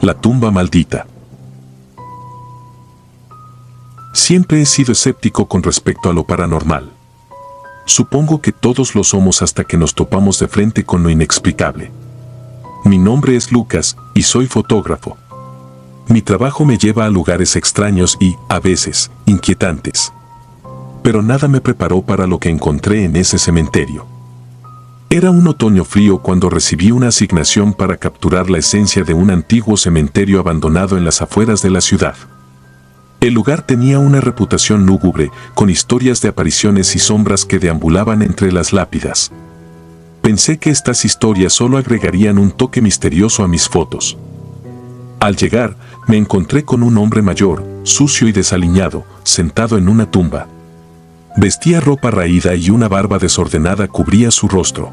La tumba maldita. Siempre he sido escéptico con respecto a lo paranormal. Supongo que todos lo somos hasta que nos topamos de frente con lo inexplicable. Mi nombre es Lucas y soy fotógrafo. Mi trabajo me lleva a lugares extraños y, a veces, inquietantes. Pero nada me preparó para lo que encontré en ese cementerio. Era un otoño frío cuando recibí una asignación para capturar la esencia de un antiguo cementerio abandonado en las afueras de la ciudad. El lugar tenía una reputación lúgubre, con historias de apariciones y sombras que deambulaban entre las lápidas. Pensé que estas historias solo agregarían un toque misterioso a mis fotos. Al llegar, me encontré con un hombre mayor, sucio y desaliñado, sentado en una tumba. Vestía ropa raída y una barba desordenada cubría su rostro.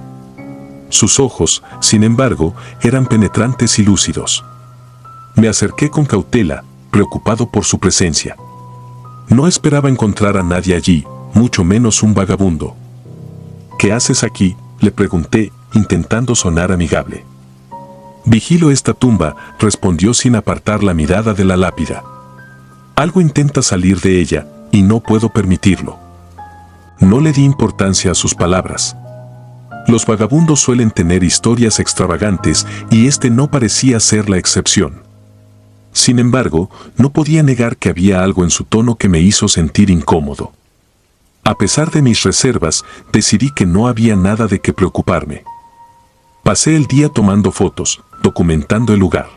Sus ojos, sin embargo, eran penetrantes y lúcidos. Me acerqué con cautela, preocupado por su presencia. No esperaba encontrar a nadie allí, mucho menos un vagabundo. ¿Qué haces aquí?, le pregunté, intentando sonar amigable. Vigilo esta tumba, respondió sin apartar la mirada de la lápida. Algo intenta salir de ella, y no puedo permitirlo. No le di importancia a sus palabras. Los vagabundos suelen tener historias extravagantes, y este no parecía ser la excepción. Sin embargo, no podía negar que había algo en su tono que me hizo sentir incómodo. A pesar de mis reservas, decidí que no había nada de qué preocuparme. Pasé el día tomando fotos, documentando el lugar.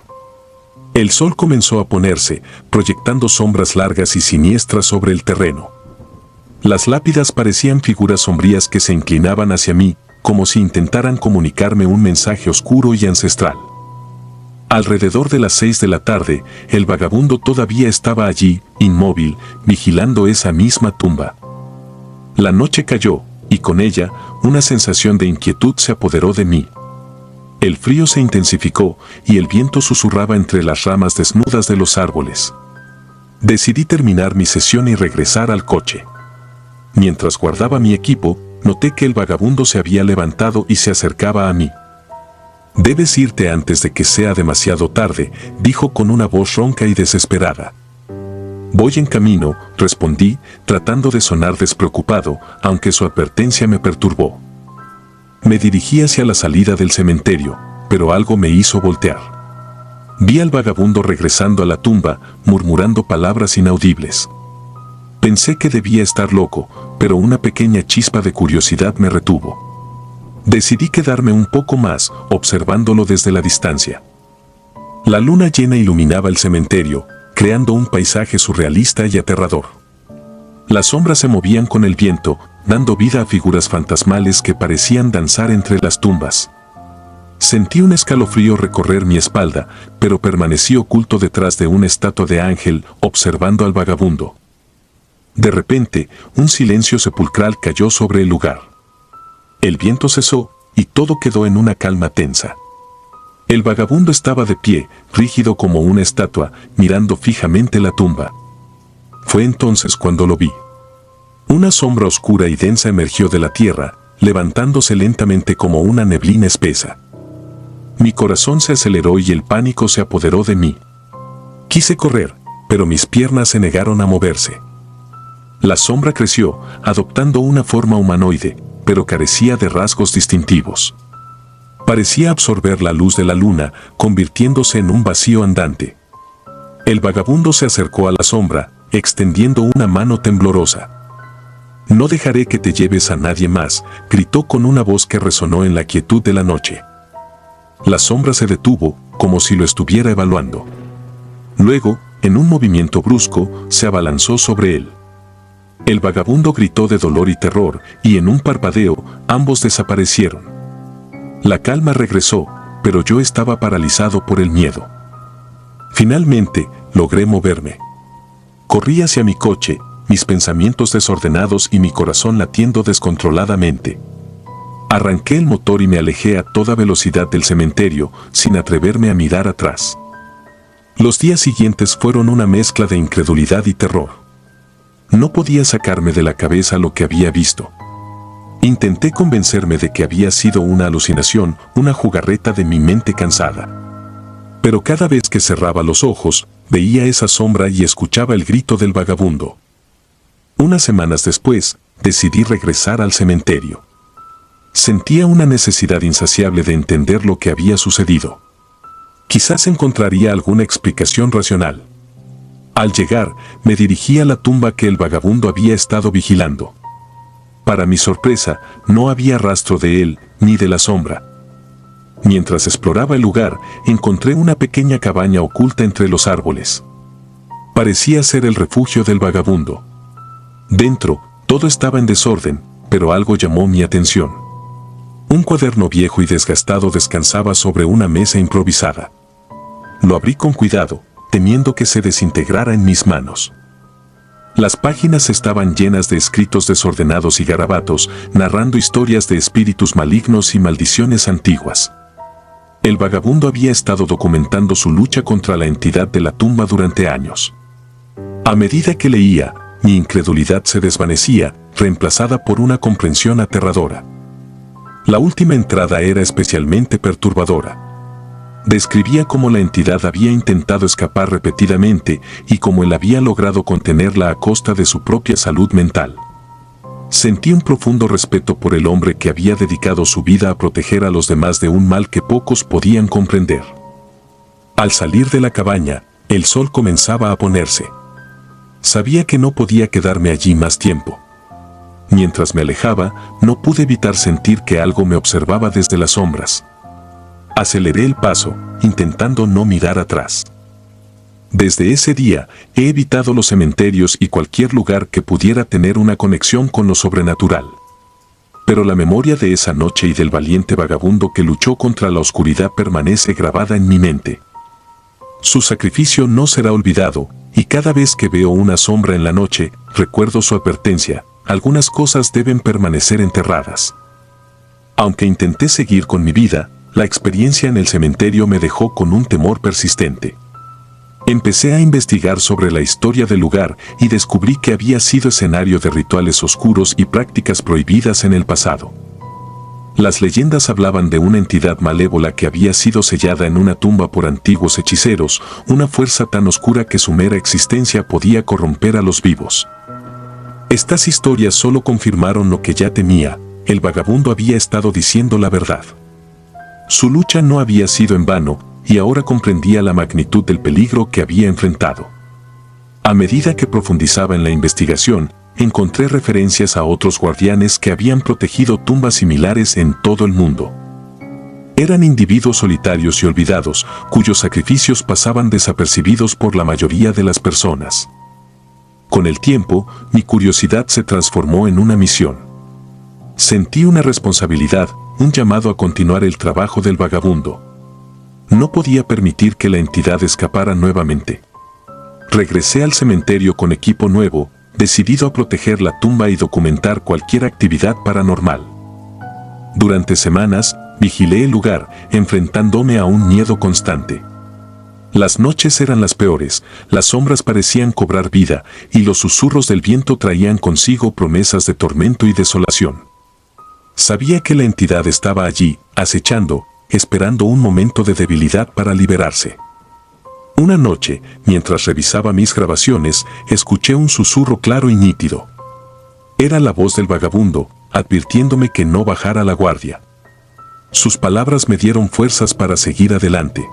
El sol comenzó a ponerse, proyectando sombras largas y siniestras sobre el terreno. Las lápidas parecían figuras sombrías que se inclinaban hacia mí, como si intentaran comunicarme un mensaje oscuro y ancestral. Alrededor de las 6 de la tarde, el vagabundo todavía estaba allí, inmóvil, vigilando esa misma tumba. La noche cayó, y con ella, una sensación de inquietud se apoderó de mí. El frío se intensificó, y el viento susurraba entre las ramas desnudas de los árboles. Decidí terminar mi sesión y regresar al coche. Mientras guardaba mi equipo, noté que el vagabundo se había levantado y se acercaba a mí. «Debes irte antes de que sea demasiado tarde», dijo con una voz ronca y desesperada. «Voy en camino», respondí, tratando de sonar despreocupado, aunque su advertencia me perturbó. Me dirigí hacia la salida del cementerio, pero algo me hizo voltear. Vi al vagabundo regresando a la tumba, murmurando palabras inaudibles. Pensé que debía estar loco, pero una pequeña chispa de curiosidad me retuvo. Decidí quedarme un poco más, observándolo desde la distancia. La luna llena iluminaba el cementerio, creando un paisaje surrealista y aterrador. Las sombras se movían con el viento, dando vida a figuras fantasmales que parecían danzar entre las tumbas. Sentí un escalofrío recorrer mi espalda, pero permanecí oculto detrás de una estatua de ángel, observando al vagabundo. De repente, un silencio sepulcral cayó sobre el lugar. El viento cesó, y todo quedó en una calma tensa. El vagabundo estaba de pie, rígido como una estatua, mirando fijamente la tumba. Fue entonces cuando lo vi. Una sombra oscura y densa emergió de la tierra, levantándose lentamente como una neblina espesa. Mi corazón se aceleró y el pánico se apoderó de mí. Quise correr, pero mis piernas se negaron a moverse. La sombra creció, adoptando una forma humanoide, pero carecía de rasgos distintivos. Parecía absorber la luz de la luna, convirtiéndose en un vacío andante. El vagabundo se acercó a la sombra, extendiendo una mano temblorosa. «No dejaré que te lleves a nadie más», gritó con una voz que resonó en la quietud de la noche. La sombra se detuvo, como si lo estuviera evaluando. Luego, en un movimiento brusco, se abalanzó sobre él. El vagabundo gritó de dolor y terror, y en un parpadeo, ambos desaparecieron. La calma regresó, pero yo estaba paralizado por el miedo. Finalmente, logré moverme. Corrí hacia mi coche, mis pensamientos desordenados y mi corazón latiendo descontroladamente. Arranqué el motor y me alejé a toda velocidad del cementerio, sin atreverme a mirar atrás. Los días siguientes fueron una mezcla de incredulidad y terror. No podía sacarme de la cabeza lo que había visto. Intenté convencerme de que había sido una alucinación, una jugarreta de mi mente cansada. Pero cada vez que cerraba los ojos, veía esa sombra y escuchaba el grito del vagabundo. Unas semanas después, decidí regresar al cementerio. Sentía una necesidad insaciable de entender lo que había sucedido. Quizás encontraría alguna explicación racional. Al llegar, me dirigí a la tumba que el vagabundo había estado vigilando. Para mi sorpresa, no había rastro de él, ni de la sombra. Mientras exploraba el lugar, encontré una pequeña cabaña oculta entre los árboles. Parecía ser el refugio del vagabundo. Dentro, todo estaba en desorden, pero algo llamó mi atención. Un cuaderno viejo y desgastado descansaba sobre una mesa improvisada. Lo abrí con cuidado, temiendo que se desintegrara en mis manos. Las páginas estaban llenas de escritos desordenados y garabatos, narrando historias de espíritus malignos y maldiciones antiguas. El vagabundo había estado documentando su lucha contra la entidad de la tumba durante años. A medida que leía, mi incredulidad se desvanecía, reemplazada por una comprensión aterradora. La última entrada era especialmente perturbadora. Describía cómo la entidad había intentado escapar repetidamente y cómo él había logrado contenerla a costa de su propia salud mental. Sentí un profundo respeto por el hombre que había dedicado su vida a proteger a los demás de un mal que pocos podían comprender. Al salir de la cabaña, el sol comenzaba a ponerse. Sabía que no podía quedarme allí más tiempo. Mientras me alejaba, no pude evitar sentir que algo me observaba desde las sombras. Aceleré el paso, intentando no mirar atrás. Desde ese día, he evitado los cementerios y cualquier lugar que pudiera tener una conexión con lo sobrenatural. Pero la memoria de esa noche y del valiente vagabundo que luchó contra la oscuridad permanece grabada en mi mente. Su sacrificio no será olvidado, y cada vez que veo una sombra en la noche, recuerdo su advertencia: algunas cosas deben permanecer enterradas. Aunque intenté seguir con mi vida, la experiencia en el cementerio me dejó con un temor persistente. Empecé a investigar sobre la historia del lugar y descubrí que había sido escenario de rituales oscuros y prácticas prohibidas en el pasado. Las leyendas hablaban de una entidad malévola que había sido sellada en una tumba por antiguos hechiceros, una fuerza tan oscura que su mera existencia podía corromper a los vivos. Estas historias solo confirmaron lo que ya temía: el vagabundo había estado diciendo la verdad. Su lucha no había sido en vano, y ahora comprendía la magnitud del peligro que había enfrentado. A medida que profundizaba en la investigación, encontré referencias a otros guardianes que habían protegido tumbas similares en todo el mundo. Eran individuos solitarios y olvidados, cuyos sacrificios pasaban desapercibidos por la mayoría de las personas. Con el tiempo, mi curiosidad se transformó en una misión. Sentí una responsabilidad, un llamado a continuar el trabajo del vagabundo. No podía permitir que la entidad escapara nuevamente. Regresé al cementerio con equipo nuevo, decidido a proteger la tumba y documentar cualquier actividad paranormal. Durante semanas, vigilé el lugar, enfrentándome a un miedo constante. Las noches eran las peores, las sombras parecían cobrar vida, y los susurros del viento traían consigo promesas de tormento y desolación. Sabía que la entidad estaba allí, acechando, esperando un momento de debilidad para liberarse. Una noche, mientras revisaba mis grabaciones, escuché un susurro claro y nítido. Era la voz del vagabundo, advirtiéndome que no bajara la guardia. Sus palabras me dieron fuerzas para seguir adelante.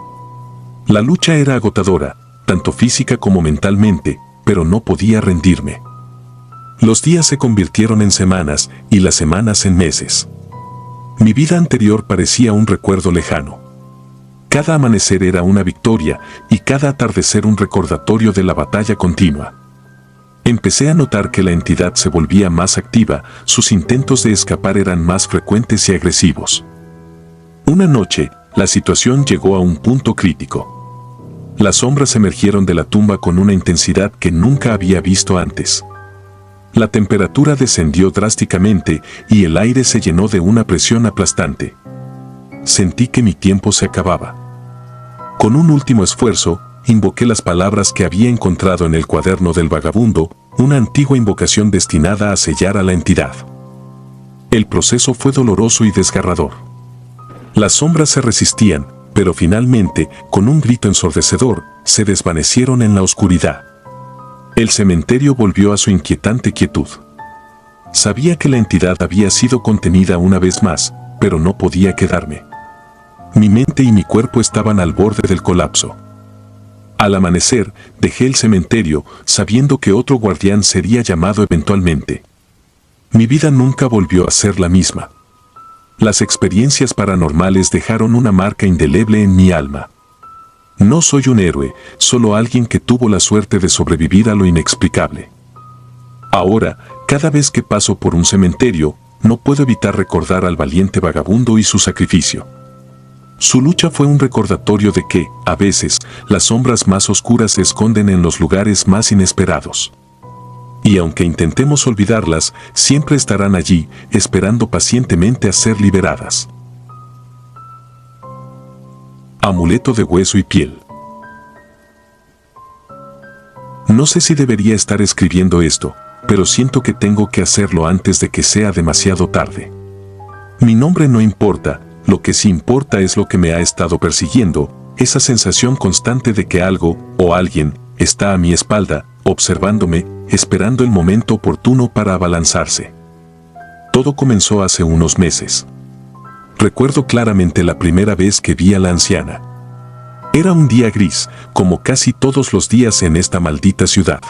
La lucha era agotadora, tanto física como mentalmente, pero no podía rendirme. Los días se convirtieron en semanas y las semanas en meses. Mi vida anterior parecía un recuerdo lejano. Cada amanecer era una victoria y cada atardecer un recordatorio de la batalla continua. Empecé a notar que la entidad se volvía más activa, sus intentos de escapar eran más frecuentes y agresivos. Una noche, la situación llegó a un punto crítico. Las sombras emergieron de la tumba con una intensidad que nunca había visto antes. La temperatura descendió drásticamente y el aire se llenó de una presión aplastante. Sentí que mi tiempo se acababa. Con un último esfuerzo, invoqué las palabras que había encontrado en el cuaderno del vagabundo, una antigua invocación destinada a sellar a la entidad. El proceso fue doloroso y desgarrador. Las sombras se resistían, pero finalmente, con un grito ensordecedor, se desvanecieron en la oscuridad. El cementerio volvió a su inquietante quietud. Sabía que la entidad había sido contenida una vez más, pero no podía quedarme. Mi mente y mi cuerpo estaban al borde del colapso. Al amanecer, dejé el cementerio, sabiendo que otro guardián sería llamado eventualmente. Mi vida nunca volvió a ser la misma. Las experiencias paranormales dejaron una marca indeleble en mi alma. No soy un héroe, solo alguien que tuvo la suerte de sobrevivir a lo inexplicable. Ahora, cada vez que paso por un cementerio, no puedo evitar recordar al valiente vagabundo y su sacrificio. Su lucha fue un recordatorio de que, a veces, las sombras más oscuras se esconden en los lugares más inesperados. Y aunque intentemos olvidarlas, siempre estarán allí, esperando pacientemente a ser liberadas. Amuleto de hueso y piel. No sé si debería estar escribiendo esto, pero siento que tengo que hacerlo antes de que sea demasiado tarde. Mi nombre no importa, lo que sí importa es lo que me ha estado persiguiendo, esa sensación constante de que algo, o alguien, está a mi espalda, observándome, esperando el momento oportuno para abalanzarse. Todo comenzó hace unos meses. Recuerdo claramente la primera vez que vi a la anciana. Era un día gris, como casi todos los días en esta maldita ciudad.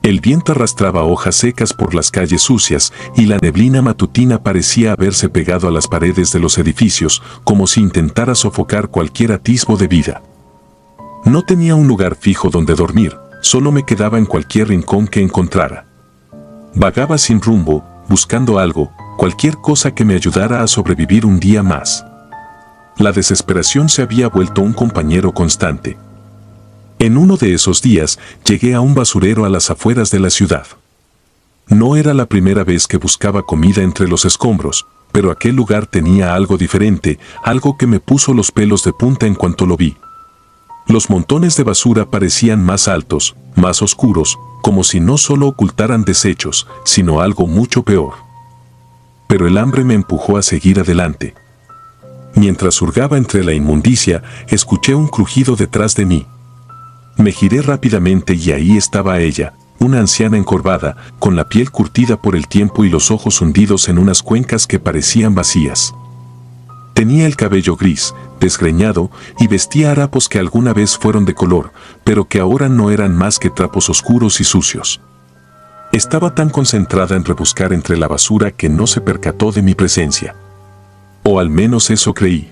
El viento arrastraba hojas secas por las calles sucias y la neblina matutina parecía haberse pegado a las paredes de los edificios, como si intentara sofocar cualquier atisbo de vida. No tenía un lugar fijo donde dormir, solo me quedaba en cualquier rincón que encontrara. Vagaba sin rumbo, buscando algo, cualquier cosa que me ayudara a sobrevivir un día más. La desesperación se había vuelto un compañero constante. En uno de esos días, llegué a un basurero a las afueras de la ciudad. No era la primera vez que buscaba comida entre los escombros, pero aquel lugar tenía algo diferente, algo que me puso los pelos de punta en cuanto lo vi. Los montones de basura parecían más altos, más oscuros, como si no solo ocultaran desechos, sino algo mucho peor. Pero el hambre me empujó a seguir adelante. Mientras hurgaba entre la inmundicia, escuché un crujido detrás de mí. Me giré rápidamente y ahí estaba ella, una anciana encorvada, con la piel curtida por el tiempo y los ojos hundidos en unas cuencas que parecían vacías. Tenía el cabello gris, desgreñado, y vestía harapos que alguna vez fueron de color, pero que ahora no eran más que trapos oscuros y sucios. Estaba tan concentrada en rebuscar entre la basura que no se percató de mi presencia. O al menos eso creí.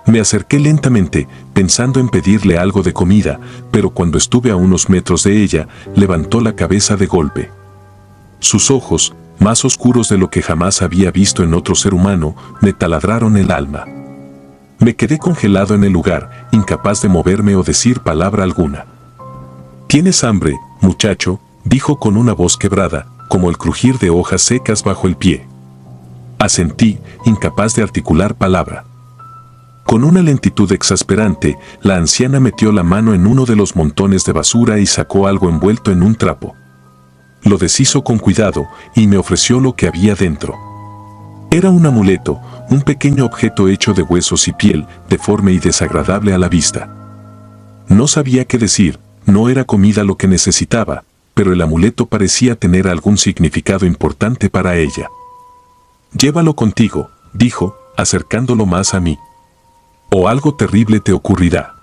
Me acerqué lentamente, pensando en pedirle algo de comida, pero cuando estuve a unos metros de ella, levantó la cabeza de golpe. Sus ojos, más oscuros de lo que jamás había visto en otro ser humano, me taladraron el alma. Me quedé congelado en el lugar, incapaz de moverme o decir palabra alguna. «¿Tienes hambre, muchacho?», dijo con una voz quebrada, como el crujir de hojas secas bajo el pie. Asentí, incapaz de articular palabra. Con una lentitud exasperante, la anciana metió la mano en uno de los montones de basura y sacó algo envuelto en un trapo. Lo deshizo con cuidado y me ofreció lo que había dentro. Era un amuleto, un pequeño objeto hecho de huesos y piel, deforme y desagradable a la vista. No sabía qué decir, no era comida lo que necesitaba, pero el amuleto parecía tener algún significado importante para ella. «Llévalo contigo», dijo, acercándolo más a mí. «O algo terrible te ocurrirá».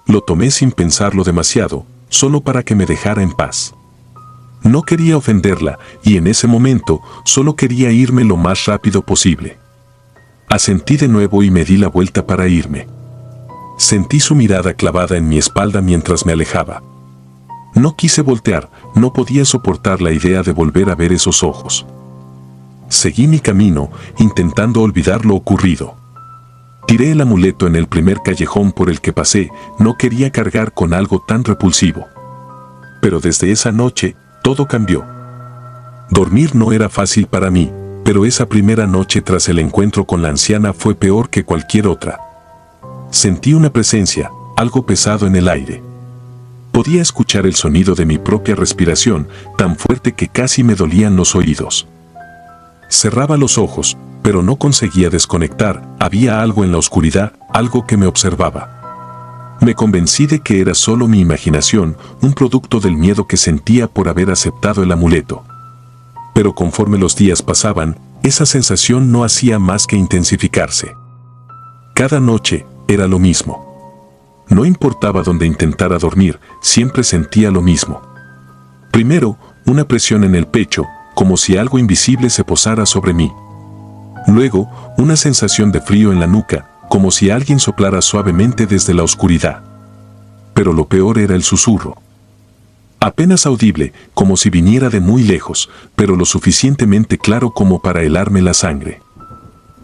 Lo tomé sin pensarlo demasiado, solo para que me dejara en paz. No quería ofenderla, y en ese momento solo quería irme lo más rápido posible. Asentí de nuevo y me di la vuelta para irme. Sentí su mirada clavada en mi espalda mientras me alejaba. No quise voltear, no podía soportar la idea de volver a ver esos ojos. Seguí mi camino, intentando olvidar lo ocurrido. Tiré el amuleto en el primer callejón por el que pasé, no quería cargar con algo tan repulsivo. Pero desde esa noche, todo cambió. Dormir no era fácil para mí, pero esa primera noche tras el encuentro con la anciana fue peor que cualquier otra. Sentí una presencia, algo pesado en el aire. Podía escuchar el sonido de mi propia respiración, tan fuerte que casi me dolían los oídos. Cerraba los ojos, pero no conseguía desconectar. Había algo en la oscuridad, algo que me observaba. Me convencí de que era solo mi imaginación, un producto del miedo que sentía por haber aceptado el amuleto. Pero conforme los días pasaban, esa sensación no hacía más que intensificarse. Cada noche era lo mismo. No importaba dónde intentara dormir, siempre sentía lo mismo. Primero, una presión en el pecho, como si algo invisible se posara sobre mí. Luego, una sensación de frío en la nuca, como si alguien soplara suavemente desde la oscuridad. Pero lo peor era el susurro. Apenas audible, como si viniera de muy lejos, pero lo suficientemente claro como para helarme la sangre.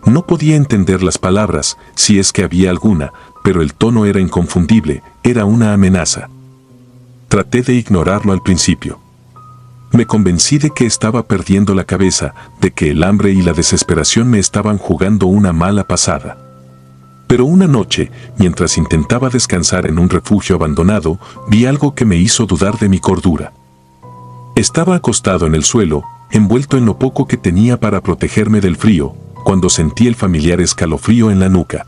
No podía entender las palabras, si es que había alguna, pero el tono era inconfundible, era una amenaza. Traté de ignorarlo al principio. Me convencí de que estaba perdiendo la cabeza, de que el hambre y la desesperación me estaban jugando una mala pasada. Pero una noche, mientras intentaba descansar en un refugio abandonado, vi algo que me hizo dudar de mi cordura. Estaba acostado en el suelo, envuelto en lo poco que tenía para protegerme del frío, cuando sentí el familiar escalofrío en la nuca.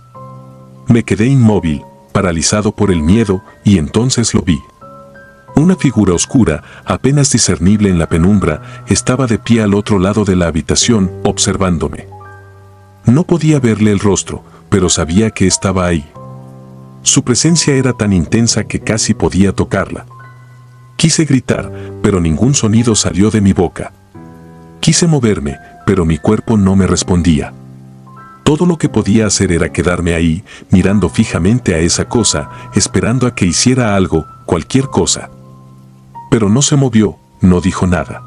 Me quedé inmóvil, paralizado por el miedo, y entonces lo vi. Una figura oscura, apenas discernible en la penumbra, estaba de pie al otro lado de la habitación, observándome. No podía verle el rostro, pero sabía que estaba ahí. Su presencia era tan intensa que casi podía tocarla. Quise gritar, pero ningún sonido salió de mi boca. Quise moverme, pero mi cuerpo no me respondía. Todo lo que podía hacer era quedarme ahí, mirando fijamente a esa cosa, esperando a que hiciera algo, cualquier cosa. Pero no se movió, no dijo nada.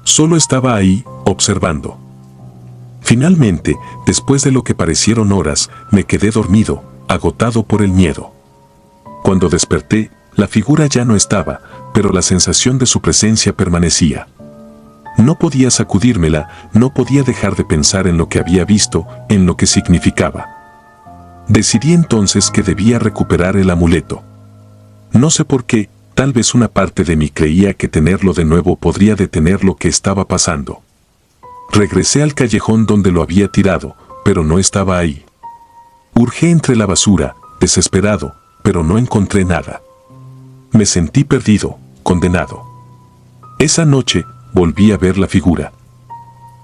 Solo estaba ahí, observando. Finalmente, después de lo que parecieron horas, me quedé dormido, agotado por el miedo. Cuando desperté, la figura ya no estaba, pero la sensación de su presencia permanecía. No podía sacudírmela, no podía dejar de pensar en lo que había visto, en lo que significaba. Decidí entonces que debía recuperar el amuleto. No sé por qué, tal vez una parte de mí creía que tenerlo de nuevo podría detener lo que estaba pasando. Regresé al callejón donde lo había tirado, pero no estaba ahí. Hurgué entre la basura, desesperado, pero no encontré nada. Me sentí perdido, condenado. Esa noche, volví a ver la figura.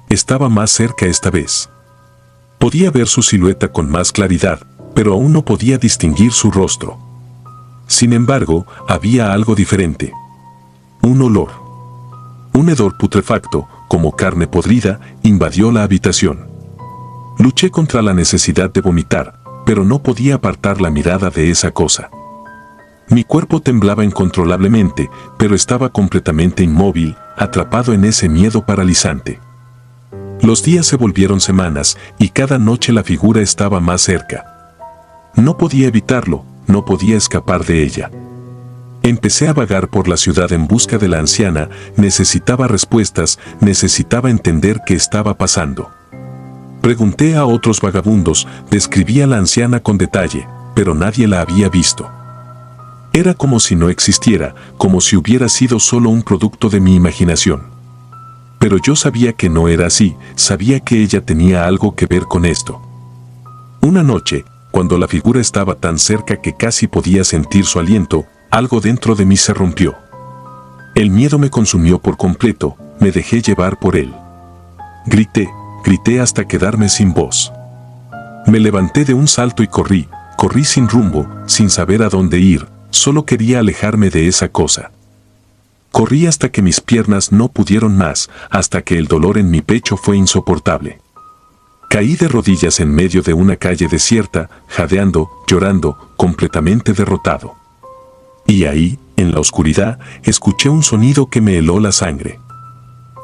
Estaba más cerca esta vez. Podía ver su silueta con más claridad, pero aún no podía distinguir su rostro. Sin embargo, había algo diferente. Un olor. Un hedor putrefacto, como carne podrida, invadió la habitación. Luché contra la necesidad de vomitar, pero no podía apartar la mirada de esa cosa. Mi cuerpo temblaba incontrolablemente, pero estaba completamente inmóvil, atrapado en ese miedo paralizante. Los días se volvieron semanas, y cada noche la figura estaba más cerca. No podía evitarlo, no podía escapar de ella. Empecé a vagar por la ciudad en busca de la anciana, necesitaba respuestas, necesitaba entender qué estaba pasando. Pregunté a otros vagabundos, describí a la anciana con detalle, pero nadie la había visto. Era como si no existiera, como si hubiera sido solo un producto de mi imaginación. Pero yo sabía que no era así, sabía que ella tenía algo que ver con esto. Una noche, cuando la figura estaba tan cerca que casi podía sentir su aliento, algo dentro de mí se rompió. El miedo me consumió por completo, me dejé llevar por él. Grité hasta quedarme sin voz. Me levanté de un salto y corrí sin rumbo, sin saber a dónde ir, solo quería alejarme de esa cosa. Corrí hasta que mis piernas no pudieron más, hasta que el dolor en mi pecho fue insoportable. Caí de rodillas en medio de una calle desierta, jadeando, llorando, completamente derrotado. Y ahí, en la oscuridad, escuché un sonido que me heló la sangre.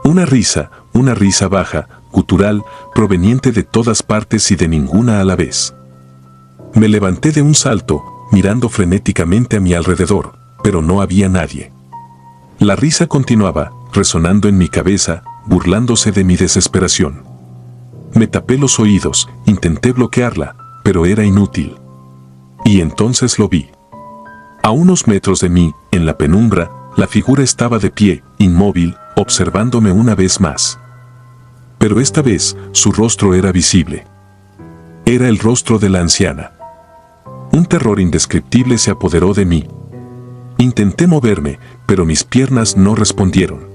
Una risa baja, gutural, proveniente de todas partes y de ninguna a la vez. Me levanté de un salto, mirando frenéticamente a mi alrededor, pero no había nadie. La risa continuaba, resonando en mi cabeza, burlándose de mi desesperación. Me tapé los oídos, intenté bloquearla, pero era inútil. Y entonces lo vi. A unos metros de mí, en la penumbra, la figura estaba de pie, inmóvil, observándome una vez más. Pero esta vez, su rostro era visible. Era el rostro de la anciana. Un terror indescriptible se apoderó de mí. Intenté moverme, pero mis piernas no respondieron.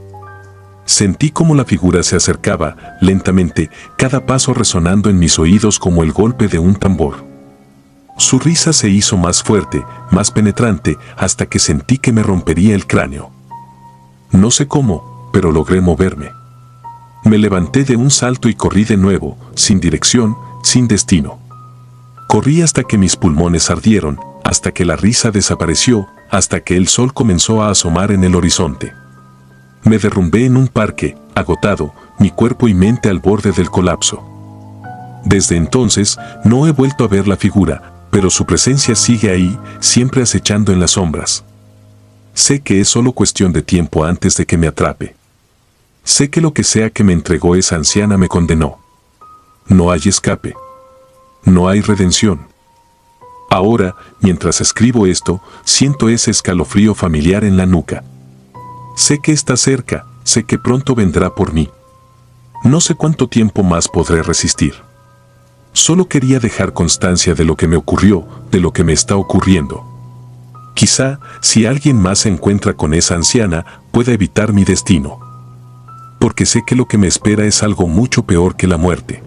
Sentí como la figura se acercaba, lentamente, cada paso resonando en mis oídos como el golpe de un tambor. Su risa se hizo más fuerte, más penetrante, hasta que sentí que me rompería el cráneo. No sé cómo, pero logré moverme. Me levanté de un salto y corrí de nuevo, sin dirección, sin destino. Corrí hasta que mis pulmones ardieron, hasta que la risa desapareció, hasta que el sol comenzó a asomar en el horizonte. Me derrumbé en un parque, agotado, mi cuerpo y mente al borde del colapso. Desde entonces, no he vuelto a ver la figura, pero su presencia sigue ahí, siempre acechando en las sombras. Sé que es solo cuestión de tiempo antes de que me atrape. Sé que lo que sea que me entregó esa anciana me condenó. No hay escape. No hay redención. Ahora, mientras escribo esto, siento ese escalofrío familiar en la nuca. Sé que está cerca, sé que pronto vendrá por mí. No sé cuánto tiempo más podré resistir. Solo quería dejar constancia de lo que me ocurrió, de lo que me está ocurriendo. Quizá, si alguien más se encuentra con esa anciana, pueda evitar mi destino. Porque sé que lo que me espera es algo mucho peor que la muerte.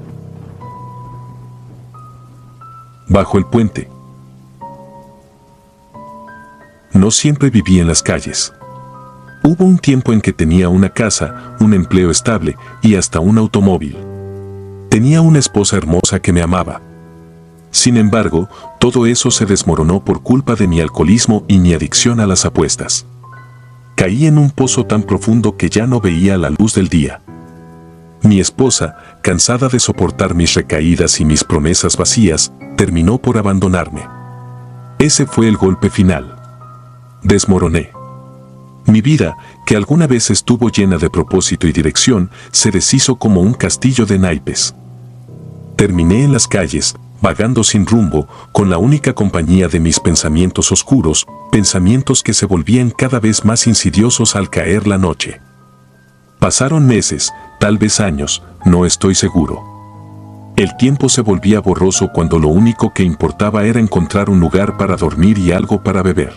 Bajo el puente. No siempre viví en las calles. Hubo un tiempo en que tenía una casa, un empleo estable y hasta un automóvil. Tenía una esposa hermosa que me amaba. Sin embargo, todo eso se desmoronó por culpa de mi alcoholismo y mi adicción a las apuestas. Caí en un pozo tan profundo que ya no veía la luz del día. Mi esposa, cansada de soportar mis recaídas y mis promesas vacías, terminó por abandonarme. Ese fue el golpe final. Desmoroné. Mi vida, que alguna vez estuvo llena de propósito y dirección, se deshizo como un castillo de naipes. Terminé en las calles, vagando sin rumbo, con la única compañía de mis pensamientos oscuros, pensamientos que se volvían cada vez más insidiosos al caer la noche. Pasaron meses, tal vez años, no estoy seguro. El tiempo se volvía borroso cuando lo único que importaba era encontrar un lugar para dormir y algo para beber.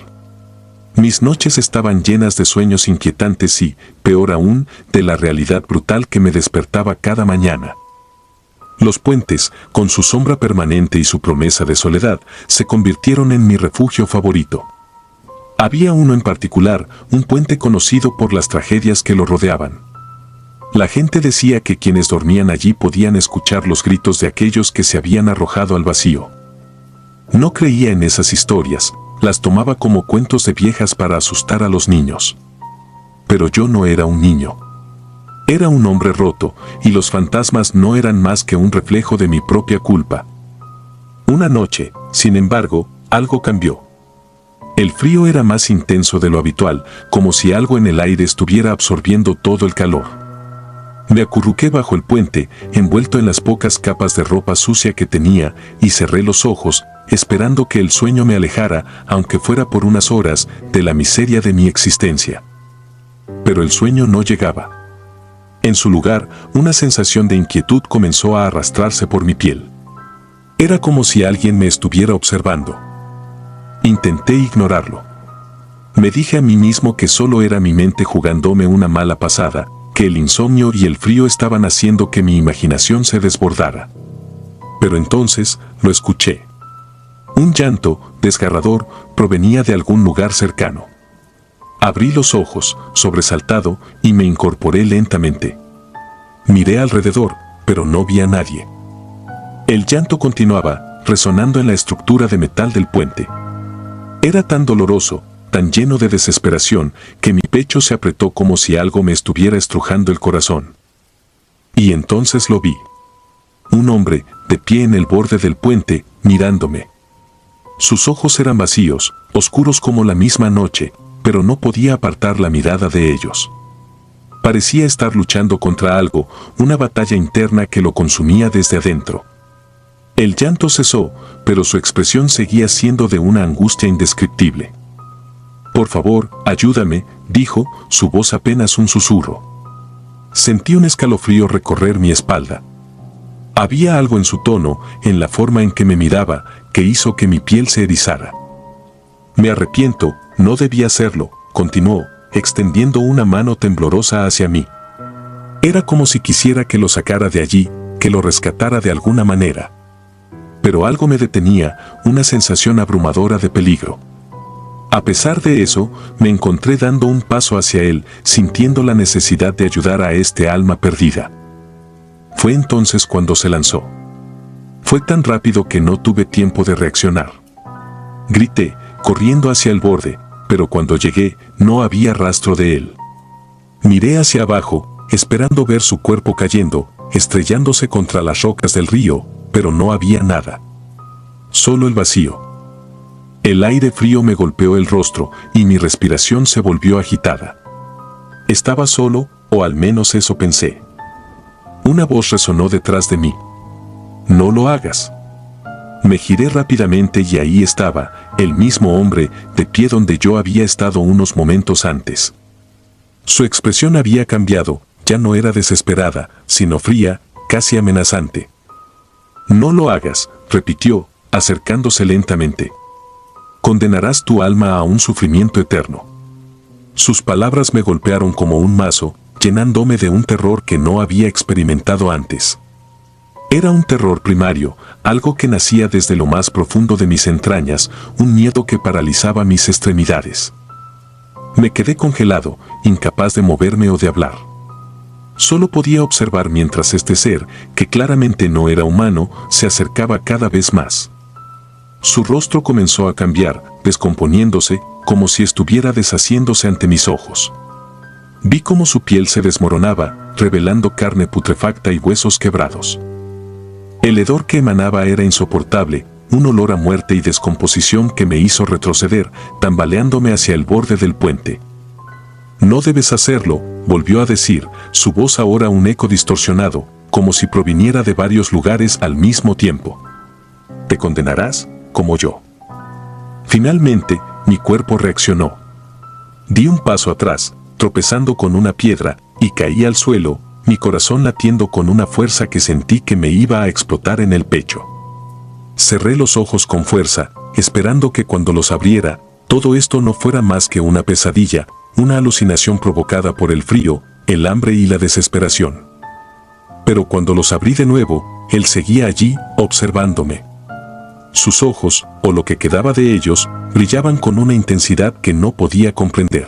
Mis noches estaban llenas de sueños inquietantes y, peor aún, de la realidad brutal que me despertaba cada mañana. Los puentes, con su sombra permanente y su promesa de soledad, se convirtieron en mi refugio favorito. Había uno en particular, un puente conocido por las tragedias que lo rodeaban. La gente decía que quienes dormían allí podían escuchar los gritos de aquellos que se habían arrojado al vacío. No creía en esas historias, las tomaba como cuentos de viejas para asustar a los niños. Pero yo no era un niño. Era un hombre roto, y los fantasmas no eran más que un reflejo de mi propia culpa. Una noche, sin embargo, algo cambió. El frío era más intenso de lo habitual, como si algo en el aire estuviera absorbiendo todo el calor. Me acurruqué bajo el puente, envuelto en las pocas capas de ropa sucia que tenía, y cerré los ojos, esperando que el sueño me alejara, aunque fuera por unas horas, de la miseria de mi existencia. Pero el sueño no llegaba. En su lugar, una sensación de inquietud comenzó a arrastrarse por mi piel. Era como si alguien me estuviera observando. Intenté ignorarlo. Me dije a mí mismo que solo era mi mente jugándome una mala pasada, que el insomnio y el frío estaban haciendo que mi imaginación se desbordara. Pero entonces, lo escuché. Un llanto, desgarrador, provenía de algún lugar cercano. Abrí los ojos, sobresaltado, y me incorporé lentamente. Miré alrededor, pero no vi a nadie. El llanto continuaba, resonando en la estructura de metal del puente. Era tan doloroso, tan lleno de desesperación, que mi pecho se apretó como si algo me estuviera estrujando el corazón. Y entonces lo vi. Un hombre, de pie en el borde del puente, mirándome. Sus ojos eran vacíos, oscuros como la misma noche, pero no podía apartar la mirada de ellos. Parecía estar luchando contra algo, una batalla interna que lo consumía desde adentro. El llanto cesó, pero su expresión seguía siendo de una angustia indescriptible. «Por favor, ayúdame», dijo, su voz apenas un susurro. Sentí un escalofrío recorrer mi espalda. Había algo en su tono, en la forma en que me miraba, que hizo que mi piel se erizara. Me arrepiento, no debía hacerlo, continuó, extendiendo una mano temblorosa hacia mí. Era como si quisiera que lo sacara de allí, que lo rescatara de alguna manera. Pero algo me detenía, una sensación abrumadora de peligro. A pesar de eso, me encontré dando un paso hacia él, sintiendo la necesidad de ayudar a este alma perdida. Fue entonces cuando se lanzó. Fue tan rápido que no tuve tiempo de reaccionar. Grité, corriendo hacia el borde, pero cuando llegué, no había rastro de él. Miré hacia abajo, esperando ver su cuerpo cayendo, estrellándose contra las rocas del río, pero no había nada. Solo el vacío. El aire frío me golpeó el rostro y mi respiración se volvió agitada. Estaba solo, o al menos eso pensé. Una voz resonó detrás de mí. No lo hagas. Me giré rápidamente y ahí estaba, el mismo hombre, de pie donde yo había estado unos momentos antes. Su expresión había cambiado, ya no era desesperada, sino fría, casi amenazante. No lo hagas, repitió, acercándose lentamente. Condenarás tu alma a un sufrimiento eterno. Sus palabras me golpearon como un mazo, llenándome de un terror que no había experimentado antes. Era un terror primario, algo que nacía desde lo más profundo de mis entrañas, un miedo que paralizaba mis extremidades. Me quedé congelado, incapaz de moverme o de hablar. Solo podía observar mientras este ser, que claramente no era humano, se acercaba cada vez más. Su rostro comenzó a cambiar, descomponiéndose, como si estuviera deshaciéndose ante mis ojos. Vi cómo su piel se desmoronaba, revelando carne putrefacta y huesos quebrados. El hedor que emanaba era insoportable, un olor a muerte y descomposición que me hizo retroceder, tambaleándome hacia el borde del puente. No debes hacerlo, volvió a decir, su voz ahora un eco distorsionado, como si proviniera de varios lugares al mismo tiempo. Te condenarás, como yo. Finalmente, mi cuerpo reaccionó. Di un paso atrás, tropezando con una piedra, y caí al suelo, mi corazón latiendo con una fuerza que sentí que me iba a explotar en el pecho. Cerré los ojos con fuerza, esperando que cuando los abriera, todo esto no fuera más que una pesadilla, una alucinación provocada por el frío, el hambre y la desesperación. Pero cuando los abrí de nuevo, él seguía allí, observándome. Sus ojos, o lo que quedaba de ellos, brillaban con una intensidad que no podía comprender.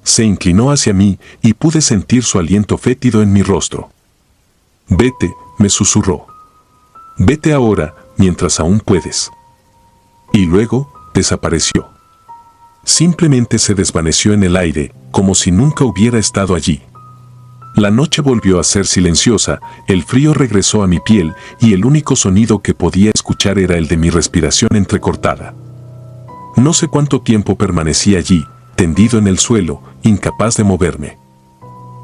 Se inclinó hacia mí y pude sentir su aliento fétido en mi rostro. Vete, me susurró. Vete ahora, mientras aún puedes. Y luego, desapareció. Simplemente se desvaneció en el aire, como si nunca hubiera estado allí. La noche volvió a ser silenciosa, el frío regresó a mi piel y el único sonido que podía escuchar era el de mi respiración entrecortada. No sé cuánto tiempo permanecí allí, tendido en el suelo, incapaz de moverme.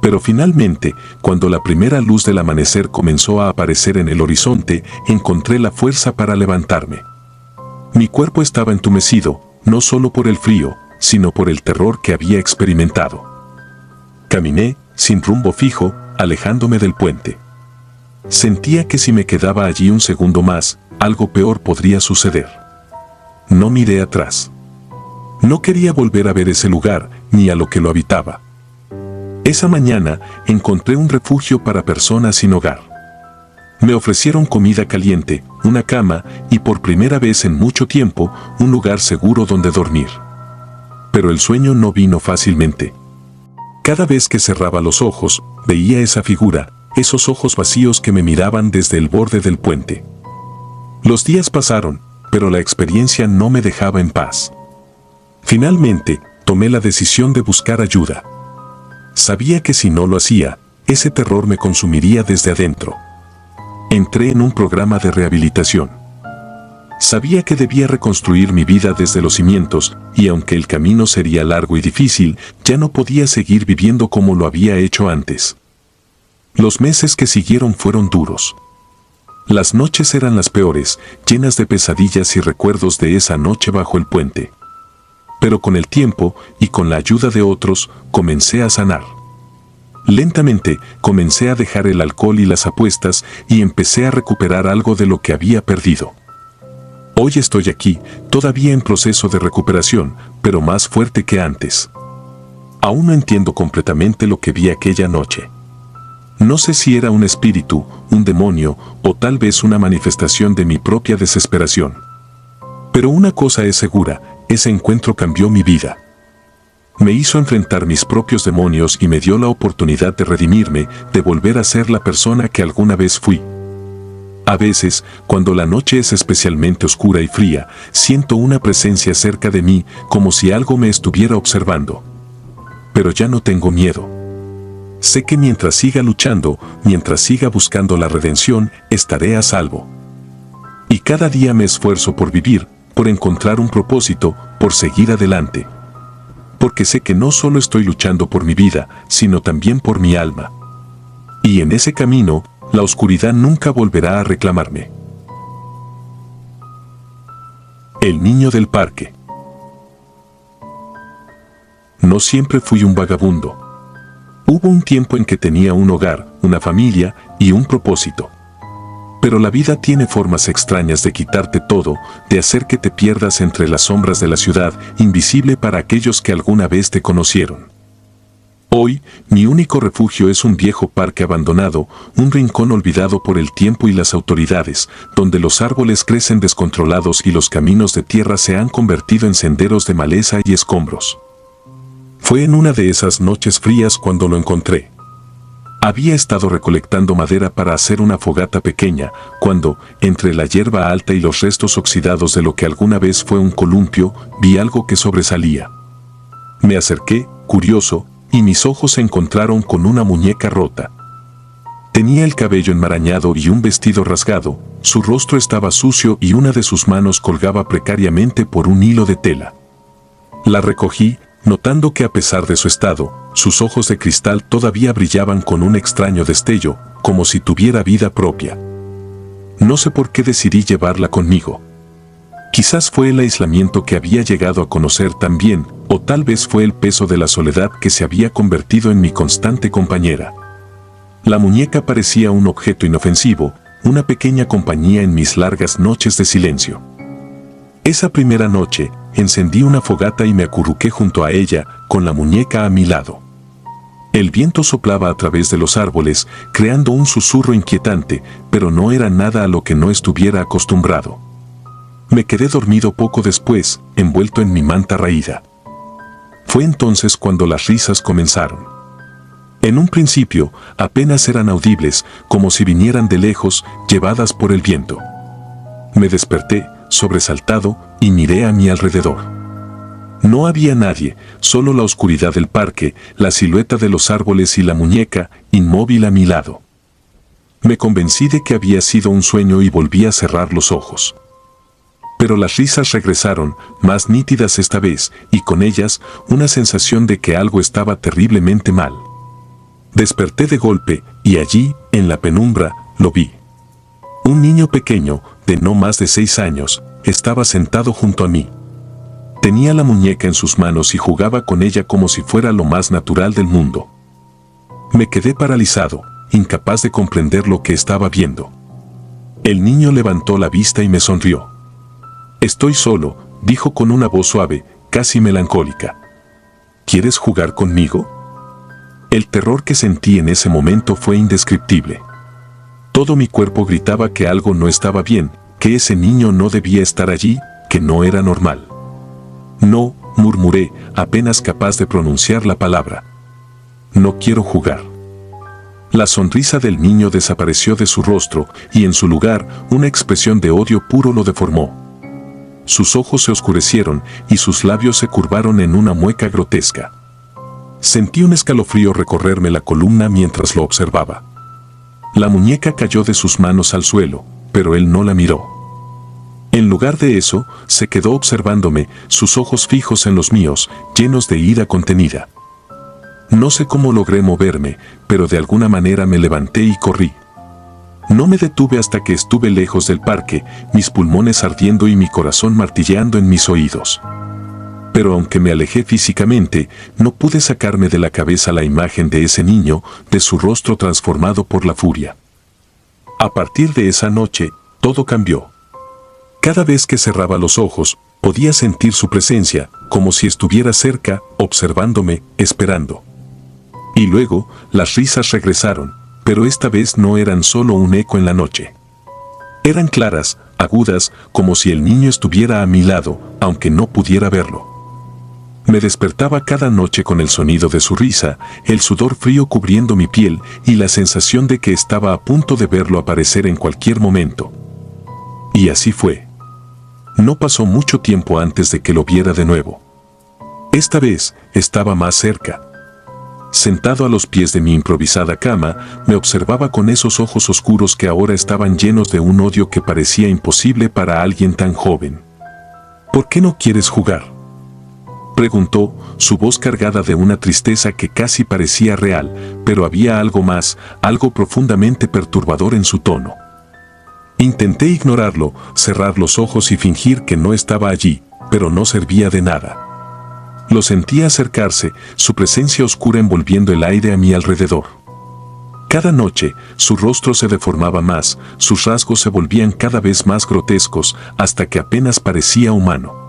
Pero finalmente, cuando la primera luz del amanecer comenzó a aparecer en el horizonte, encontré la fuerza para levantarme. Mi cuerpo estaba entumecido, no solo por el frío, sino por el terror que había experimentado. Caminé, sin rumbo fijo, alejándome del puente. Sentía que si me quedaba allí un segundo más, algo peor podría suceder. No miré atrás. No quería volver a ver ese lugar, ni a lo que lo habitaba. Esa mañana, encontré un refugio para personas sin hogar. Me ofrecieron comida caliente, una cama y por primera vez en mucho tiempo, un lugar seguro donde dormir. Pero el sueño no vino fácilmente. Cada vez que cerraba los ojos, veía esa figura, esos ojos vacíos que me miraban desde el borde del puente. Los días pasaron, pero la experiencia no me dejaba en paz. Finalmente, tomé la decisión de buscar ayuda. Sabía que si no lo hacía, ese terror me consumiría desde adentro. Entré en un programa de rehabilitación. Sabía que debía reconstruir mi vida desde los cimientos, y aunque el camino sería largo y difícil, ya no podía seguir viviendo como lo había hecho antes. Los meses que siguieron fueron duros. Las noches eran las peores, llenas de pesadillas y recuerdos de esa noche bajo el puente. Pero con el tiempo, y con la ayuda de otros, comencé a sanar. Lentamente comencé a dejar el alcohol y las apuestas y empecé a recuperar algo de lo que había perdido. Hoy estoy aquí, todavía en proceso de recuperación, pero más fuerte que antes. Aún no entiendo completamente lo que vi aquella noche. No sé si era un espíritu, un demonio o tal vez una manifestación de mi propia desesperación. Pero una cosa es segura, ese encuentro cambió mi vida. Me hizo enfrentar mis propios demonios y me dio la oportunidad de redimirme, de volver a ser la persona que alguna vez fui. A veces, cuando la noche es especialmente oscura y fría, siento una presencia cerca de mí, como si algo me estuviera observando. Pero ya no tengo miedo. Sé que mientras siga luchando, mientras siga buscando la redención, estaré a salvo. Y cada día me esfuerzo por vivir, por encontrar un propósito, por seguir adelante. Porque sé que no solo estoy luchando por mi vida, sino también por mi alma. Y en ese camino, la oscuridad nunca volverá a reclamarme. El niño del parque. No siempre fui un vagabundo. Hubo un tiempo en que tenía un hogar, una familia y un propósito. Pero la vida tiene formas extrañas de quitarte todo, de hacer que te pierdas entre las sombras de la ciudad, invisible para aquellos que alguna vez te conocieron. Hoy, mi único refugio es un viejo parque abandonado, un rincón olvidado por el tiempo y las autoridades, donde los árboles crecen descontrolados y los caminos de tierra se han convertido en senderos de maleza y escombros. Fue en una de esas noches frías cuando lo encontré. Había estado recolectando madera para hacer una fogata pequeña, cuando, entre la hierba alta y los restos oxidados de lo que alguna vez fue un columpio, vi algo que sobresalía. Me acerqué, curioso, y mis ojos se encontraron con una muñeca rota. Tenía el cabello enmarañado y un vestido rasgado, su rostro estaba sucio y una de sus manos colgaba precariamente por un hilo de tela. La recogí, notando que a pesar de su estado, sus ojos de cristal todavía brillaban con un extraño destello, como si tuviera vida propia. No sé por qué decidí llevarla conmigo. Quizás fue el aislamiento que había llegado a conocer tan bien, o tal vez fue el peso de la soledad que se había convertido en mi constante compañera. La muñeca parecía un objeto inofensivo, una pequeña compañía en mis largas noches de silencio. Esa primera noche, encendí una fogata y me acurruqué junto a ella, con la muñeca a mi lado. El viento soplaba a través de los árboles, creando un susurro inquietante, pero no era nada a lo que no estuviera acostumbrado. Me quedé dormido poco después, envuelto en mi manta raída. Fue entonces cuando las risas comenzaron. En un principio, apenas eran audibles, como si vinieran de lejos, llevadas por el viento. Me desperté, sobresaltado, y miré a mi alrededor. No había nadie, solo la oscuridad del parque, la silueta de los árboles y la muñeca, inmóvil a mi lado. Me convencí de que había sido un sueño y volví a cerrar los ojos. Pero las risas regresaron, más nítidas esta vez, y con ellas, una sensación de que algo estaba terriblemente mal. Desperté de golpe, y allí, en la penumbra, lo vi. Un niño pequeño, de no más de 6 años, estaba sentado junto a mí. Tenía la muñeca en sus manos y jugaba con ella como si fuera lo más natural del mundo. Me quedé paralizado, incapaz de comprender lo que estaba viendo. El niño levantó la vista y me sonrió. «Estoy solo», dijo con una voz suave, casi melancólica. «¿Quieres jugar conmigo?». El terror que sentí en ese momento fue indescriptible. Todo mi cuerpo gritaba que algo no estaba bien, que ese niño no debía estar allí, que no era normal. «No», murmuré, apenas capaz de pronunciar la palabra. «No quiero jugar». La sonrisa del niño desapareció de su rostro y en su lugar una expresión de odio puro lo deformó. Sus ojos se oscurecieron y sus labios se curvaron en una mueca grotesca. Sentí un escalofrío recorrerme la columna mientras lo observaba. La muñeca cayó de sus manos al suelo, pero él no la miró. En lugar de eso, se quedó observándome, sus ojos fijos en los míos, llenos de ira contenida. No sé cómo logré moverme, pero de alguna manera me levanté y corrí. No me detuve hasta que estuve lejos del parque, mis pulmones ardiendo y mi corazón martilleando en mis oídos. pero aunque me alejé físicamente, no pude sacarme de la cabeza la imagen de ese niño, de su rostro transformado por la furia. A partir de esa noche, todo cambió. Cada vez que cerraba los ojos, podía sentir su presencia, como si estuviera cerca, observándome, esperando. Y luego, las risas regresaron, pero esta vez no eran solo un eco en la noche. Eran claras, agudas, como si el niño estuviera a mi lado, aunque no pudiera verlo. Me despertaba cada noche con el sonido de su risa, el sudor frío cubriendo mi piel y la sensación de que estaba a punto de verlo aparecer en cualquier momento. Y así fue. No pasó mucho tiempo antes de que lo viera de nuevo. Esta vez estaba más cerca. Sentado a los pies de mi improvisada cama, me observaba con esos ojos oscuros que ahora estaban llenos de un odio que parecía imposible para alguien tan joven. ¿Por qué no quieres jugar?, preguntó, su voz cargada de una tristeza que casi parecía real, pero había algo más, algo profundamente perturbador en su tono. Intenté ignorarlo, cerrar los ojos y fingir que no estaba allí, pero no servía de nada. Lo sentía acercarse, su presencia oscura envolviendo el aire a mi alrededor. Cada noche, su rostro se deformaba más, sus rasgos se volvían cada vez más grotescos, hasta que apenas parecía humano.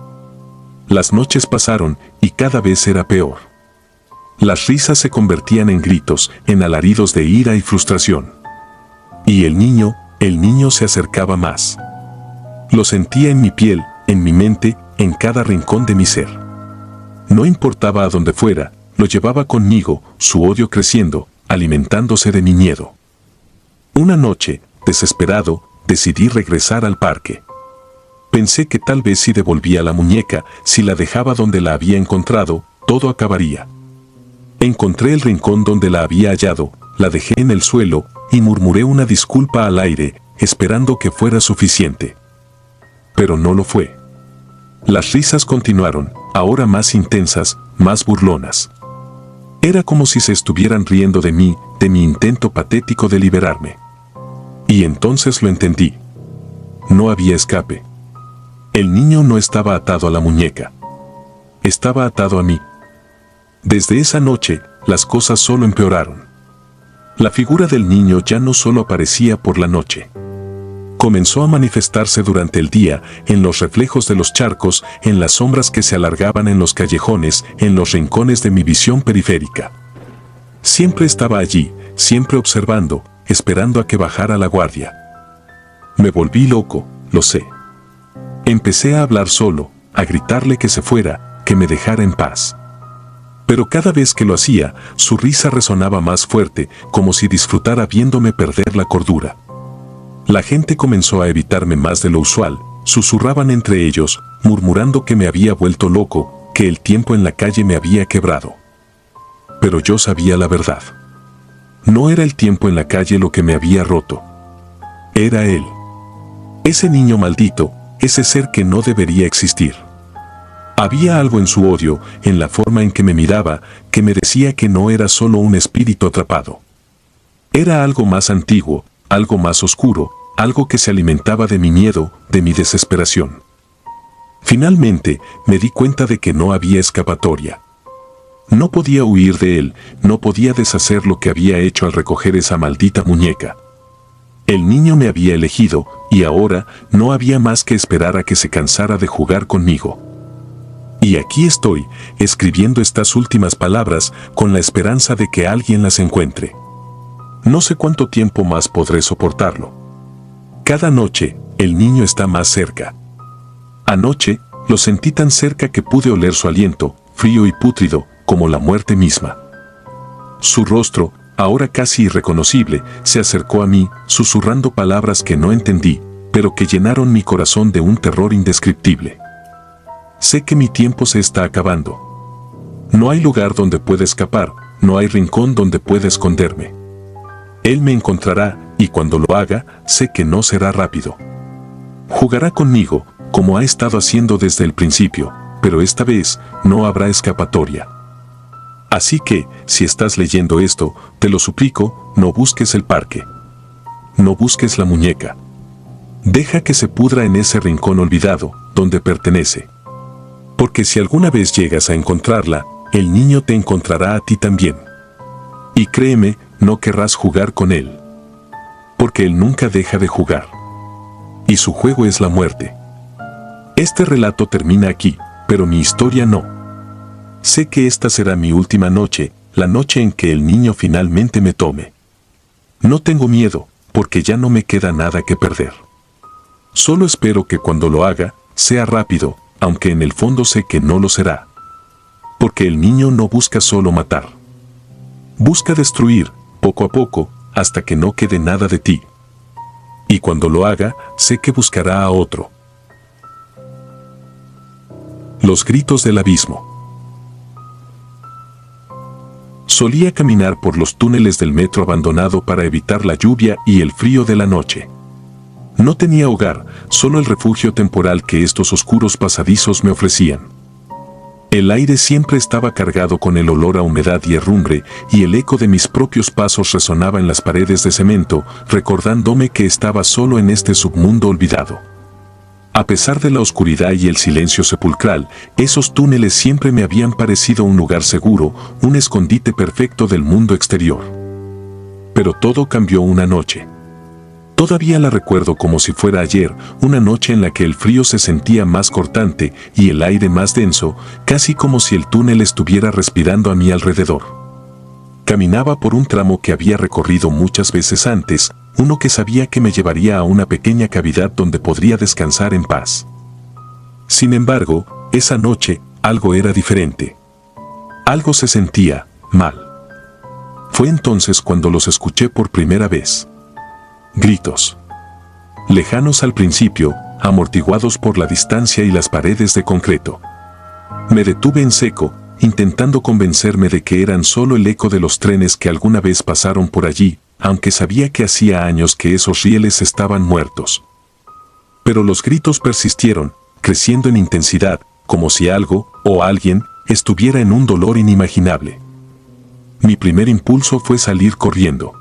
Las noches pasaron y cada vez era peor. Las risas se convertían en gritos, en alaridos de ira y frustración. Y el niño se acercaba más. Lo sentía en mi piel, en mi mente, en cada rincón de mi ser. No importaba a dónde fuera, lo llevaba conmigo, su odio creciendo, alimentándose de mi miedo. Una noche, desesperado, decidí regresar al parque. Pensé que tal vez si devolvía la muñeca, si la dejaba donde la había encontrado, todo acabaría. Encontré el rincón donde la había hallado, la dejé en el suelo y murmuré una disculpa al aire, esperando que fuera suficiente. Pero no lo fue. Las risas continuaron, ahora más intensas, más burlonas. Era como si se estuvieran riendo de mí, de mi intento patético de liberarme. Y entonces lo entendí. No había escape. El niño no estaba atado a la muñeca. Estaba atado a mí. Desde esa noche, las cosas solo empeoraron. La figura del niño ya no solo aparecía por la noche. Comenzó a manifestarse durante el día, en los reflejos de los charcos, en las sombras que se alargaban en los callejones, en los rincones de mi visión periférica. Siempre estaba allí, siempre observando, esperando a que bajara la guardia. Me volví loco, lo sé. Empecé a hablar solo, a gritarle que se fuera, que me dejara en paz. Pero cada vez que lo hacía, su risa resonaba más fuerte, como si disfrutara viéndome perder la cordura. La gente comenzó a evitarme más de lo usual, susurraban entre ellos, murmurando que me había vuelto loco, que el tiempo en la calle me había quebrado. Pero yo sabía la verdad. No era el tiempo en la calle lo que me había roto. Era él. Ese niño maldito, ese ser que no debería existir. Había algo en su odio, en la forma en que me miraba, que me decía que no era solo un espíritu atrapado. Era algo más antiguo, algo más oscuro, algo que se alimentaba de mi miedo, de mi desesperación. Finalmente, me di cuenta de que no había escapatoria. No podía huir de él, no podía deshacer lo que había hecho al recoger esa maldita muñeca. El niño me había elegido, y ahora no había más que esperar a que se cansara de jugar conmigo. Y aquí estoy, escribiendo estas últimas palabras, con la esperanza de que alguien las encuentre. No sé cuánto tiempo más podré soportarlo. Cada noche, el niño está más cerca. Anoche, lo sentí tan cerca que pude oler su aliento, frío y pútrido, como la muerte misma. Su rostro, ahora casi irreconocible, se acercó a mí, susurrando palabras que no entendí, pero que llenaron mi corazón de un terror indescriptible. Sé que mi tiempo se está acabando. No hay lugar donde pueda escapar, no hay rincón donde pueda esconderme. Él me encontrará, y cuando lo haga, sé que no será rápido. Jugará conmigo, como ha estado haciendo desde el principio, pero esta vez no habrá escapatoria. Así que, si estás leyendo esto, te lo suplico, no busques el parque. No busques la muñeca. Deja que se pudra en ese rincón olvidado, donde pertenece. Porque si alguna vez llegas a encontrarla, el niño te encontrará a ti también. Y créeme, no querrás jugar con él. Porque él nunca deja de jugar. Y su juego es la muerte. Este relato termina aquí, pero mi historia no. Sé que esta será mi última noche, la noche en que el niño finalmente me tome. No tengo miedo, porque ya no me queda nada que perder. Solo espero que cuando lo haga, sea rápido, aunque en el fondo sé que no lo será. Porque el niño no busca solo matar. Busca destruir, poco a poco, hasta que no quede nada de ti. Y cuando lo haga, sé que buscará a otro. Los gritos del abismo. Solía caminar por los túneles del metro abandonado para evitar la lluvia y el frío de la noche. No tenía hogar, solo el refugio temporal que estos oscuros pasadizos me ofrecían. El aire siempre estaba cargado con el olor a humedad y herrumbre, y el eco de mis propios pasos resonaba en las paredes de cemento, recordándome que estaba solo en este submundo olvidado. A pesar de la oscuridad y el silencio sepulcral, esos túneles siempre me habían parecido un lugar seguro, un escondite perfecto del mundo exterior. Pero todo cambió una noche. Todavía la recuerdo como si fuera ayer, una noche en la que el frío se sentía más cortante y el aire más denso, casi como si el túnel estuviera respirando a mi alrededor. Caminaba por un tramo que había recorrido muchas veces antes, uno que sabía que me llevaría a una pequeña cavidad donde podría descansar en paz. Sin embargo, esa noche, algo era diferente. Algo se sentía mal. Fue entonces cuando los escuché por primera vez. Gritos. Lejanos al principio, amortiguados por la distancia y las paredes de concreto. Me detuve en seco, intentando convencerme de que eran solo el eco de los trenes que alguna vez pasaron por allí, aunque sabía que hacía años que esos rieles estaban muertos. Pero los gritos persistieron, creciendo en intensidad, como si algo, o alguien, estuviera en un dolor inimaginable. Mi primer impulso fue salir corriendo.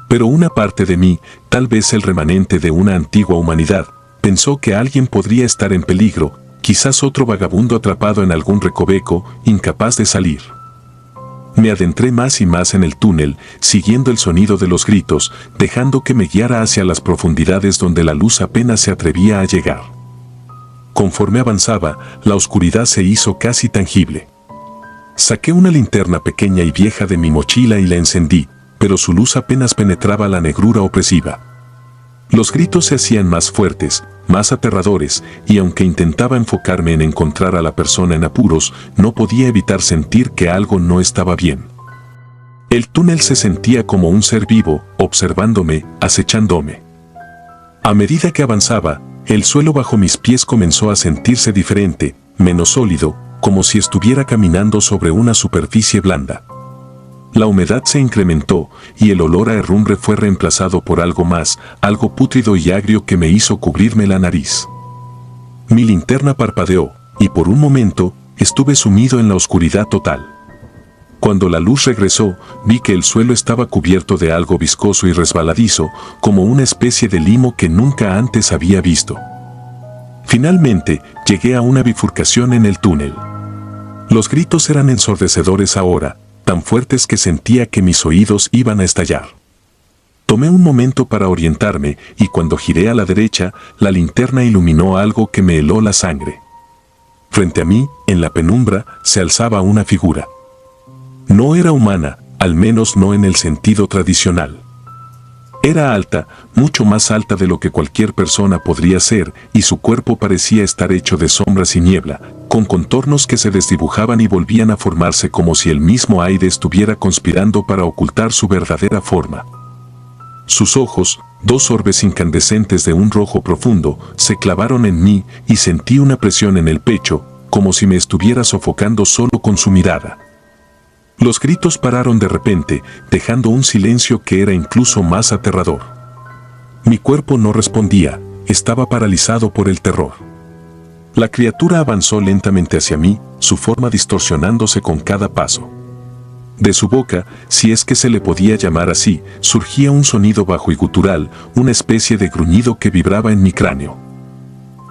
Pero una parte de mí, tal vez el remanente de una antigua humanidad, pensó que alguien podría estar en peligro, quizás otro vagabundo atrapado en algún recoveco, incapaz de salir. Me adentré más y más en el túnel, siguiendo el sonido de los gritos, dejando que me guiara hacia las profundidades donde la luz apenas se atrevía a llegar. Conforme avanzaba, la oscuridad se hizo casi tangible. Saqué una linterna pequeña y vieja de mi mochila y la encendí, pero su luz apenas penetraba la negrura opresiva. Los gritos se hacían más fuertes, más aterradores, y aunque intentaba enfocarme en encontrar a la persona en apuros, no podía evitar sentir que algo no estaba bien. El túnel se sentía como un ser vivo, observándome, acechándome. A medida que avanzaba, el suelo bajo mis pies comenzó a sentirse diferente, menos sólido, como si estuviera caminando sobre una superficie blanda. La humedad se incrementó y el olor a herrumbre fue reemplazado por algo más, algo pútrido y agrio que me hizo cubrirme la nariz. Mi linterna parpadeó y por un momento estuve sumido en la oscuridad total. Cuando la luz regresó, vi que el suelo estaba cubierto de algo viscoso y resbaladizo, como una especie de limo que nunca antes había visto. Finalmente, llegué a una bifurcación en el túnel. Los gritos eran ensordecedores ahora, tan fuertes que sentía que mis oídos iban a estallar. Tomé un momento para orientarme y cuando giré a la derecha, la linterna iluminó algo que me heló la sangre. Frente a mí, en la penumbra, se alzaba una figura. No era humana, al menos no en el sentido tradicional. Era alta, mucho más alta de lo que cualquier persona podría ser, y su cuerpo parecía estar hecho de sombras y niebla, con contornos que se desdibujaban y volvían a formarse como si el mismo aire estuviera conspirando para ocultar su verdadera forma. Sus ojos, dos orbes incandescentes de un rojo profundo, se clavaron en mí y sentí una presión en el pecho, como si me estuviera sofocando solo con su mirada. Los gritos pararon de repente, dejando un silencio que era incluso más aterrador. Mi cuerpo no respondía, estaba paralizado por el terror. La criatura avanzó lentamente hacia mí, su forma distorsionándose con cada paso. De su boca, si es que se le podía llamar así, surgía un sonido bajo y gutural, una especie de gruñido que vibraba en mi cráneo.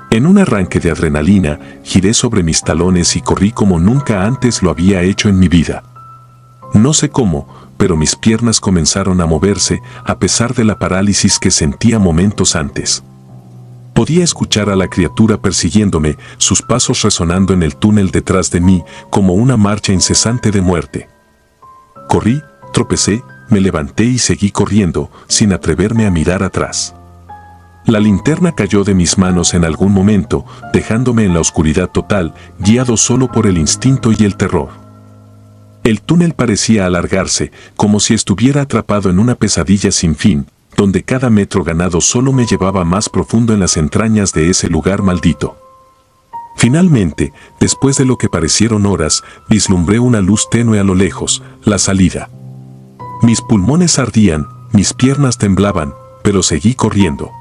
En un arranque de adrenalina, giré sobre mis talones y corrí como nunca antes lo había hecho en mi vida. No sé cómo, pero mis piernas comenzaron a moverse a pesar de la parálisis que sentía momentos antes. Podía escuchar a la criatura persiguiéndome, sus pasos resonando en el túnel detrás de mí como una marcha incesante de muerte. Corrí, tropecé, me levanté y seguí corriendo, sin atreverme a mirar atrás. La linterna cayó de mis manos en algún momento, dejándome en la oscuridad total, guiado solo por el instinto y el terror. El túnel parecía alargarse, como si estuviera atrapado en una pesadilla sin fin, donde cada metro ganado solo me llevaba más profundo en las entrañas de ese lugar maldito. Finalmente, después de lo que parecieron horas, vislumbré una luz tenue a lo lejos, la salida. Mis pulmones ardían, mis piernas temblaban, pero seguí corriendo.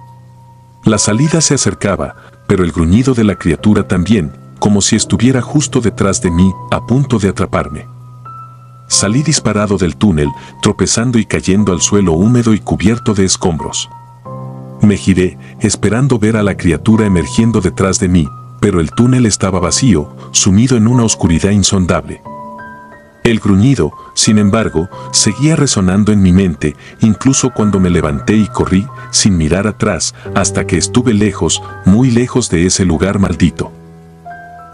La salida se acercaba, pero el gruñido de la criatura también, como si estuviera justo detrás de mí, a punto de atraparme. Salí disparado del túnel, tropezando y cayendo al suelo húmedo y cubierto de escombros. Me giré, esperando ver a la criatura emergiendo detrás de mí, pero el túnel estaba vacío, sumido en una oscuridad insondable. El gruñido, sin embargo, seguía resonando en mi mente, incluso cuando me levanté y corrí, sin mirar atrás, hasta que estuve lejos, muy lejos de ese lugar maldito.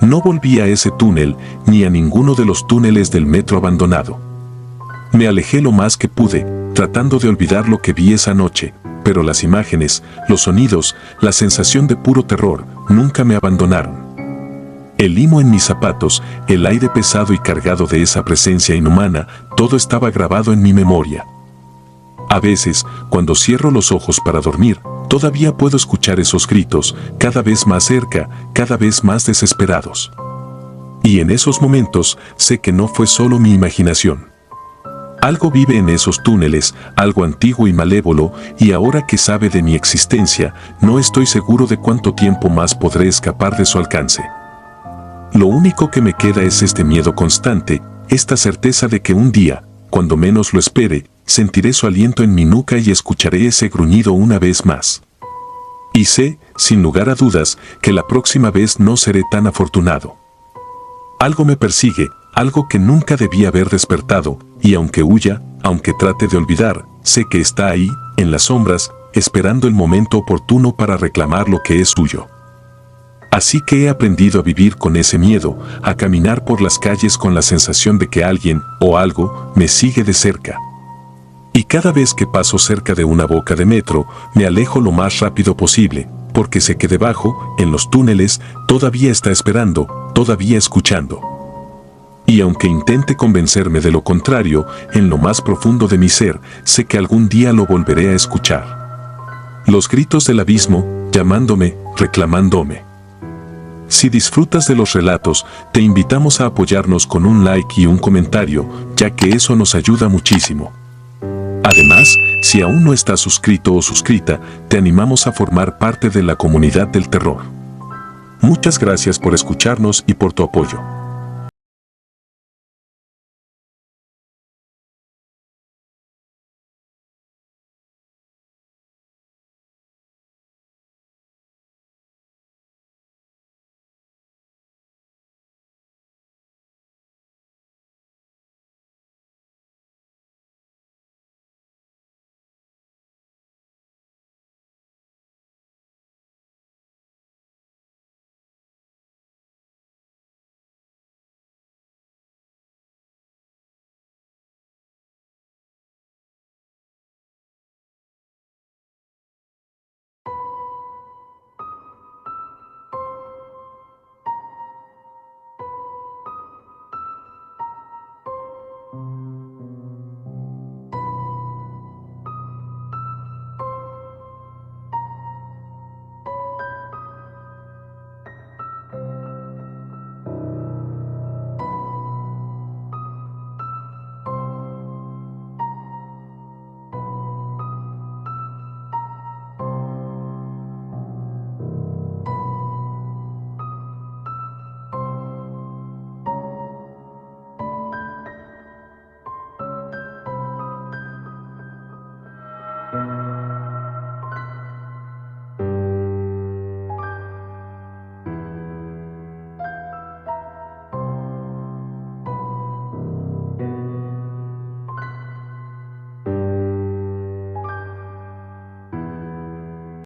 No volví a ese túnel, ni a ninguno de los túneles del metro abandonado. Me alejé lo más que pude, tratando de olvidar lo que vi esa noche, pero las imágenes, los sonidos, la sensación de puro terror, nunca me abandonaron. El limo en mis zapatos, el aire pesado y cargado de esa presencia inhumana, todo estaba grabado en mi memoria. A veces, cuando cierro los ojos para dormir, todavía puedo escuchar esos gritos, cada vez más cerca, cada vez más desesperados. Y en esos momentos, sé que no fue solo mi imaginación. Algo vive en esos túneles, algo antiguo y malévolo, y ahora que sabe de mi existencia, no estoy seguro de cuánto tiempo más podré escapar de su alcance. Lo único que me queda es este miedo constante, esta certeza de que un día, cuando menos lo espere, sentiré su aliento en mi nuca y escucharé ese gruñido una vez más. Y sé, sin lugar a dudas, que la próxima vez no seré tan afortunado. Algo me persigue, algo que nunca debí haber despertado, y aunque huya, aunque trate de olvidar, sé que está ahí, en las sombras, esperando el momento oportuno para reclamar lo que es suyo. Así que he aprendido a vivir con ese miedo, a caminar por las calles con la sensación de que alguien, o algo, me sigue de cerca. Y cada vez que paso cerca de una boca de metro, me alejo lo más rápido posible, porque sé que debajo, en los túneles, todavía está esperando, todavía escuchando. Y aunque intente convencerme de lo contrario, en lo más profundo de mi ser, sé que algún día lo volveré a escuchar. Los gritos del abismo, llamándome, reclamándome. Si disfrutas de los relatos, te invitamos a apoyarnos con un like y un comentario, ya que eso nos ayuda muchísimo. Además, si aún no estás suscrito o suscrita, te animamos a formar parte de la comunidad del terror. Muchas gracias por escucharnos y por tu apoyo.